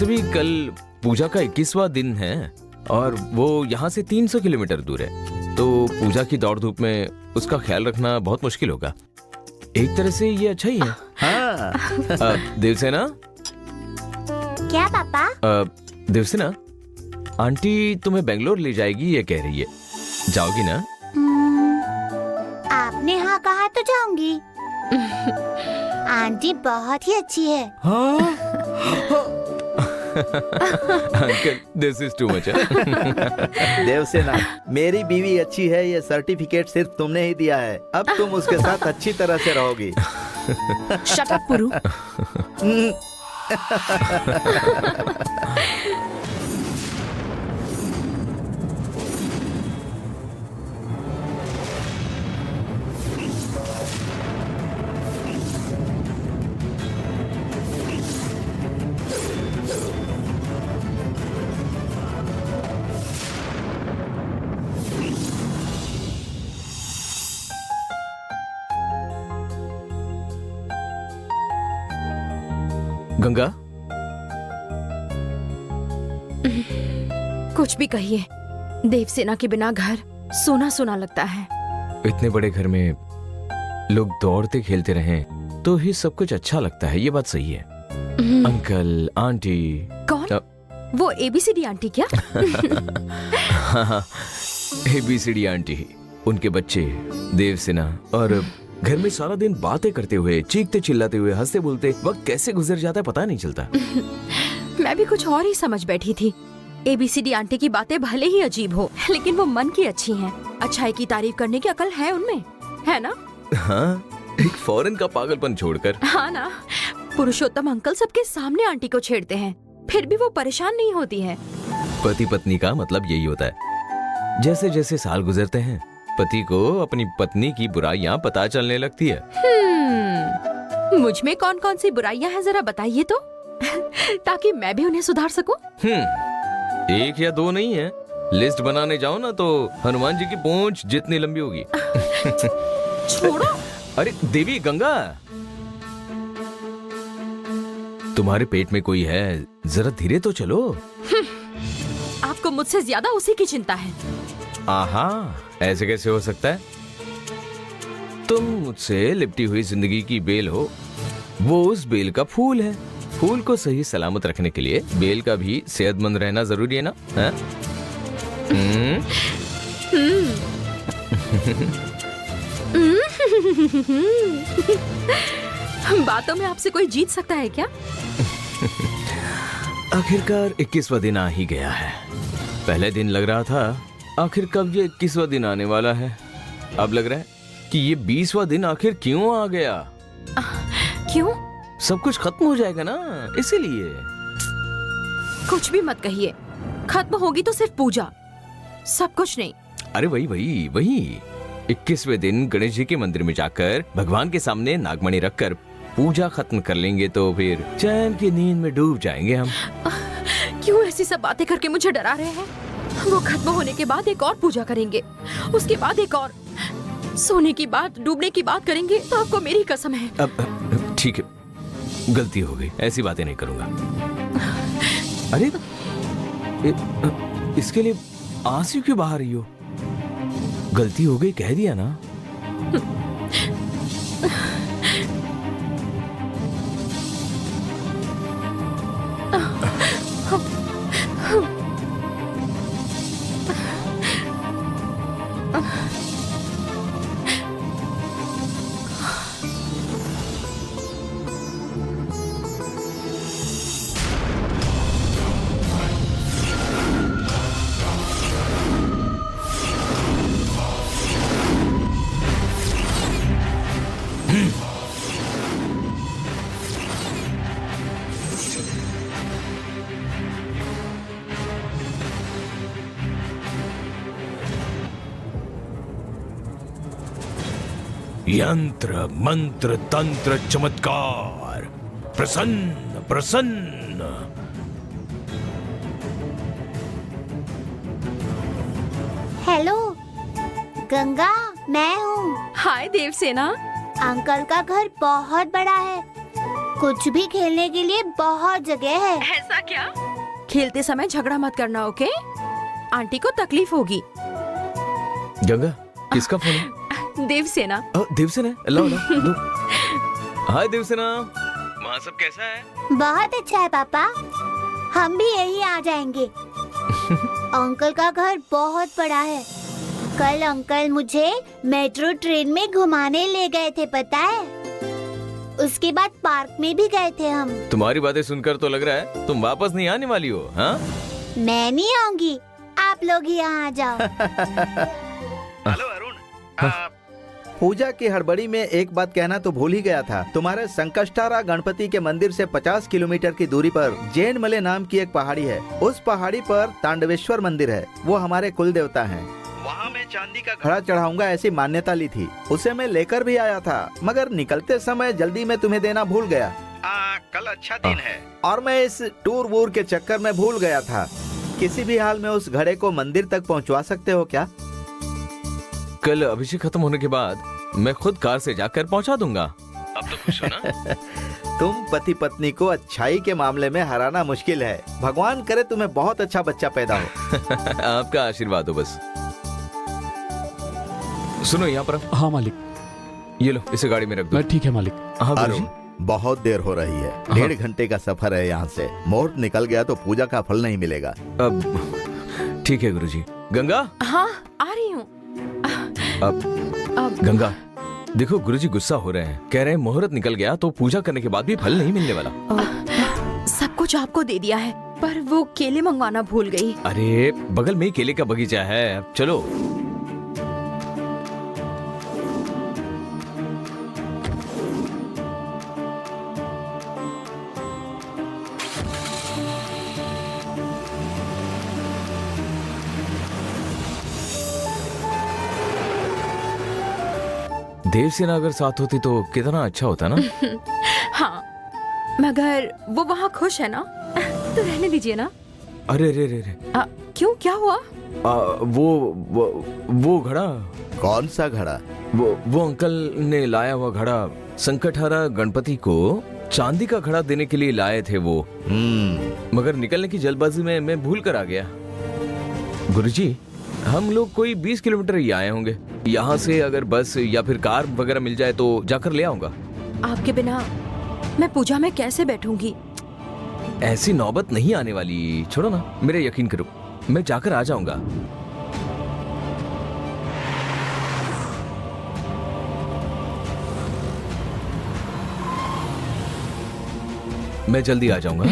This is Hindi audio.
भी कल पूजा का 21वां दिन है और वो यहाँ से 300 किलोमीटर दूर है, तो पूजा की दौड़ धूप में उसका ख्याल रखना बहुत मुश्किल होगा। एक तरह से ये अच्छा ही है। हाँ। देवसेना। क्या पापा? देवसेना, आंटी तुम्हें बेंगलोर ले जाएगी ये कह रही है, जाओगी ना? आपने हाँ कहा तो जाऊंगी। आंटी बहुत ही अच्छी है। हाँ? Uncle, this is too much. Devasena, मेरी बीवी अच्छी है ये सर्टिफिकेट सिर्फ तुमने ही दिया है। अब तुम उसके साथ अच्छी तरह से रहोगी। शट अप पुरु। गंगा, कुछ भी कहिए, देवसेना के बिना घर सोना सोना लगता है। इतने बड़े घर में लोग दौड़ते खेलते रहें तो ही सब कुछ अच्छा लगता है, ये बात सही है। Uncle, aunty. कौन? वो ABCD आंटी क्या? हाँ, ABCD आंटी, उनके बच्चे देवसेना, और घर में सारा दिन बातें करते हुए, चीखते चिल्लाते हुए, हंसते बोलते वक्त कैसे गुजर जाता है पता नहीं चलता। मैं भी कुछ और ही समझ बैठी थी। ABCD आंटी की बातें भले ही अजीब हो, लेकिन वो मन की अच्छी हैं। अच्छाई की तारीफ करने की अकल है उनमें, है ना? हाँ, एक फॉरेन का पागलपन छोड़कर। हाँ ना, पुरुषोत्तम अंकल सबके सामने आंटी को छेड़ते हैं, फिर भी वो परेशान नहीं होती है। पति पत्नी का मतलब यही होता है। जैसे जैसे साल गुजरते हैं, पति को अपनी पत्नी की बुराइयां पता चलने लगती है। मुझ में कौन कौन सी बुराइयां हैं जरा बताइए तो, ताकि मैं भी उन्हें सुधार सकूं। एक या दो नहीं है, लिस्ट बनाने जाओ ना तो हनुमान जी की पूंछ जितनी लंबी होगी। छोड़ो। अरे देवी गंगा, तुम्हारे पेट में कोई है, जरा धीरे तो चलो। आपको मुझसे ज्यादा उसी की चिंता है। आहा, ऐसे कैसे हो सकता है? तुम मुझसे लिपटी हुई जिंदगी की बेल हो, वो उस बेल का फूल है। फूल को सही सलामत रखने के लिए बेल का भी सेहतमंद रहना जरूरी है ना? है? बातों में आपसे कोई जीत सकता है क्या? आखिरकार 21वां दिन आ ही गया है। पहले दिन लग रहा था आखिर कब ये 21वां दिन आने वाला है। अब लग रहा है कि ये 20वां दिन आखिर क्यों आ गया। क्यों? सब कुछ खत्म हो जाएगा ना, इसीलिए। कुछ भी मत कहिए, खत्म होगी तो सिर्फ पूजा, सब कुछ नहीं। अरे वही 21वें दिन गणेश जी के मंदिर में जाकर भगवान के सामने नागमणि रखकर पूजा खत्म कर लेंगे तो फिर चैन की नींद में डूब जाएंगे हम। क्यों ऐसी सब बातें करके मुझे डरा रहे हैं? वो खत्म होने के बाद एक और पूजा करेंगे, उसके बाद एक और, सोने की बात, डूबने की बात करेंगे तो आपको मेरी कसम है। अब ठीक है, गलती हो गई, ऐसी बातें नहीं करूंगा। अरे इसके लिए आंसू क्यों बहा रही हो? गलती हो गई कह दिया ना। यंत्र मंत्र तंत्र चमत्कार, प्रसन्न प्रसन्न। हेलो गंगा, मैं हूँ। हाय देवसेना। अंकल का घर बहुत बड़ा है, कुछ भी खेलने के लिए बहुत जगह है। ऐसा क्या? खेलते समय झगड़ा मत करना, ओके? आंटी को तकलीफ होगी। गंगा, किसका फोन है? देवसेना। देवसेना है? लाओ लाओ दो। हाय देवसेना, वहाँ सब कैसा है? बहुत अच्छा है पापा, हम भी यही आ जाएंगे। अंकल का घर बहुत बड़ा है। कल अंकल मुझे मेट्रो ट्रेन में घुमाने ले गए थे, पता है? उसके बाद पार्क में भी गए थे हम। तुम्हारी बातें सुनकर तो लग रहा है तुम वापस नहीं आने वाली हो, हाँ? मैं नहीं आऊंगी, आप लोग ही यहाँ आ जाओ। हेलो अरुण, पूजा की हड़बड़ी में एक बात कहना तो भूल ही गया था। तुम्हारे संकष्टारा गणपति के मंदिर से 50 किलोमीटर की दूरी पर जैनमले नाम की एक पहाड़ी है। उस पहाड़ी पर तांडवेश्वर मंदिर है, वो हमारे कुल देवता हैं। वहाँ मैं चांदी का घड़ा चढ़ाऊंगा ऐसी मान्यता ली थी। उसे मैं लेकर भी आया था, मगर निकलते समय जल्दी में तुम्हें देना भूल गया। कल अच्छा दिन है और मैं इस टूर वूर के चक्कर में भूल गया था। किसी भी हाल में उस घड़े को मंदिर तक पहुँचवा सकते हो क्या? कल अभिषेक खत्म होने के बाद मैं खुद कार से जाकर पहुंचा दूंगा। अब तो खुश हो ना? तुम पति पत्नी को अच्छाई के मामले में हराना मुश्किल है। भगवान करे तुम्हें बहुत अच्छा बच्चा पैदा हो। आपका आशीर्वाद हो बस। सुनो यहाँ पर, हाँ मालिक। ये लो, इसे गाड़ी में रख दो। मैं ठीक है मालिक। हाँ अरुण, गुरुजी। बहुत देर हो रही है। 1.5 घंटे का सफर है यहाँ से। मुहूर्त निकल गया तो पूजा का फल नहीं मिलेगा। अब ठीक है गुरुजी। गंगा, हाँ, आ रही हूँ। अब गंगा देखो, गुरुजी गुस्सा हो रहे हैं, कह रहे हैं मुहूर्त निकल गया तो पूजा करने के बाद भी फल नहीं मिलने वाला। सब कुछ आपको दे दिया है, पर वो केले मंगवाना भूल गई। अरे बगल में ही केले का बगीचा है, चलो। देवसेना अगर साथ होती तो कितना अच्छा होता ना। हाँ, मगर वो वहाँ खुश है ना, तो रहने दीजिए ना। अरे रे रे रे, क्यों, क्या हुआ? वो घड़ा, कौन सा घड़ा? वो अंकल ने लाया हुआ घड़ा, संकटहारा गणपति को चांदी का घड़ा देने के लिए लाए थे वो। मगर निकलने की जल्दबाजी में मैं भूल कर आ गया। गुरुजी, हम लोग कोई 20 किलोमीटर ही आए होंगे। यहाँ से अगर बस या फिर कार वगैरह मिल जाए तो जाकर ले आऊंगा। आपके बिना मैं पूजा में कैसे बैठूंगी? ऐसी नौबत नहीं आने वाली, छोड़ो ना, मेरे यकीन करो, मैं जाकर आ जाऊंगा। मैं जल्दी आ जाऊंगा।